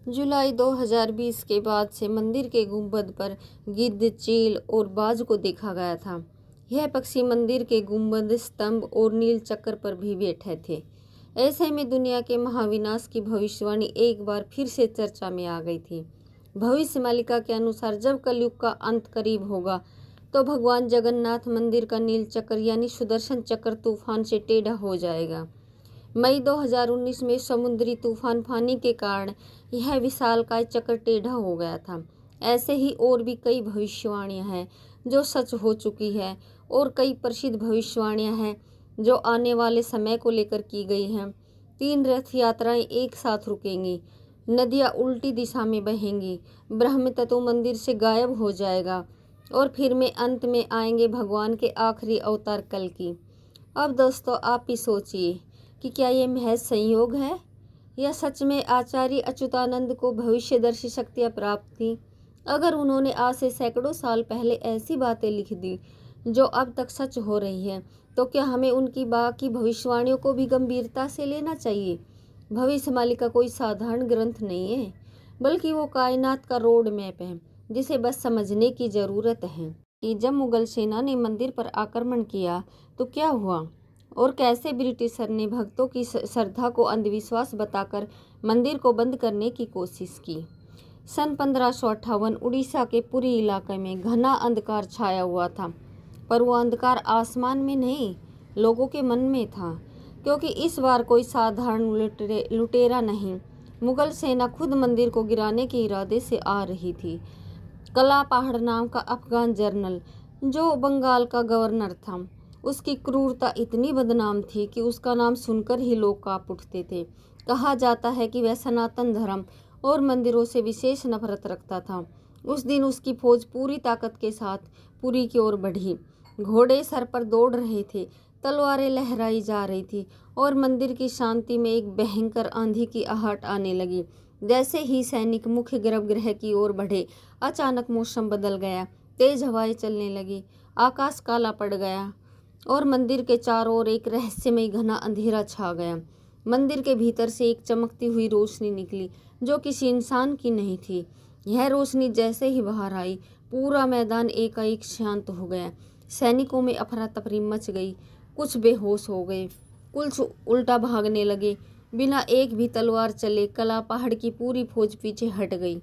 जुलाई 2020 के बाद से मंदिर के गुंबद पर गिद्ध, चील और बाज को देखा गया था। यह पक्षी मंदिर के गुंबद, स्तंभ और नील चक्र पर भी बैठे थे। ऐसे में दुनिया के महाविनाश की भविष्यवाणी एक बार फिर से चर्चा में आ गई थी। भविष्य मालिका के अनुसार जब कलयुग का अंत करीब होगा तो भगवान जगन्नाथ मंदिर का नील चक्र यानी सुदर्शन चक्र तूफान से टेढ़ा हो जाएगा। मई 2019 में समुद्री तूफान फानी के कारण यह विशालकाय चक्र टेढ़ा हो गया था। ऐसे ही और भी कई भविष्यवाणियां हैं जो सच हो चुकी है और कई प्रसिद्ध भविष्यवाणियां हैं जो आने वाले समय को लेकर की गई हैं। 3 रथ यात्राएं एक साथ रुकेंगी, नदियां उल्टी दिशा में बहेंगी, ब्रह्म तत्व मंदिर से गायब हो जाएगा और फिर में अंत में आएंगे भगवान के आखिरी अवतार कल्कि। अब दोस्तों आप ही सोचिए कि क्या ये महज संयोग है या सच में आचार्य अच्युतानंद को भविष्यदर्शी शक्तियाँ प्राप्त थी। अगर उन्होंने आज से सैकड़ों साल पहले ऐसी बातें लिख दी जो अब तक सच हो रही है, तो क्या हमें उनकी बाकी भविष्यवाणियों को भी गंभीरता से लेना चाहिए। भविष्य मालिका कोई साधारण ग्रंथ नहीं है, बल्कि वो कायनात का रोड मैप है जिसे बस समझने की ज़रूरत है कि जब मुगल सेना ने मंदिर पर आक्रमण किया तो क्या हुआ और कैसे ब्रिटिशर ने भक्तों की श्रद्धा को अंधविश्वास बताकर मंदिर को बंद करने की कोशिश की। सन 1558 उड़ीसा के पुरी इलाके में घना अंधकार छाया हुआ था, पर वो अंधकार आसमान में नहीं, लोगों के मन में था, क्योंकि इस बार कोई साधारण लुटेरा नहीं, मुगल सेना खुद मंदिर को गिराने के इरादे से आ रही थी। कला पहाड़ नाम का अफगान जनरल, जो बंगाल का गवर्नर था, उसकी क्रूरता इतनी बदनाम थी कि उसका नाम सुनकर ही लोग कांप उठते थे। कहा जाता है कि वह सनातन धर्म और मंदिरों से विशेष नफरत रखता था। उस दिन उसकी फौज पूरी ताकत के साथ पुरी की ओर बढ़ी। घोड़े सर पर दौड़ रहे थे, तलवारें लहराई जा रही थी और मंदिर की शांति में एक भयंकर आंधी की आहट आने लगी। जैसे ही सैनिक मुख्य गर्भगृह की ओर बढ़े, अचानक मौसम बदल गया, तेज हवाएं चलने लगी, आकाश काला पड़ गया और मंदिर के चारों ओर एक रहस्यमय घना अंधेरा छा गया। मंदिर के भीतर से एक चमकती हुई रोशनी निकली जो किसी इंसान की नहीं थी। यह रोशनी जैसे ही बाहर आई, पूरा मैदान एकाएक शांत हो गया। सैनिकों में अफरा तफरी मच गई, कुछ बेहोश हो गए, कुछ उल्टा भागने लगे। बिना एक भी तलवार चले कला पहाड़ की पूरी फौज पीछे हट गई।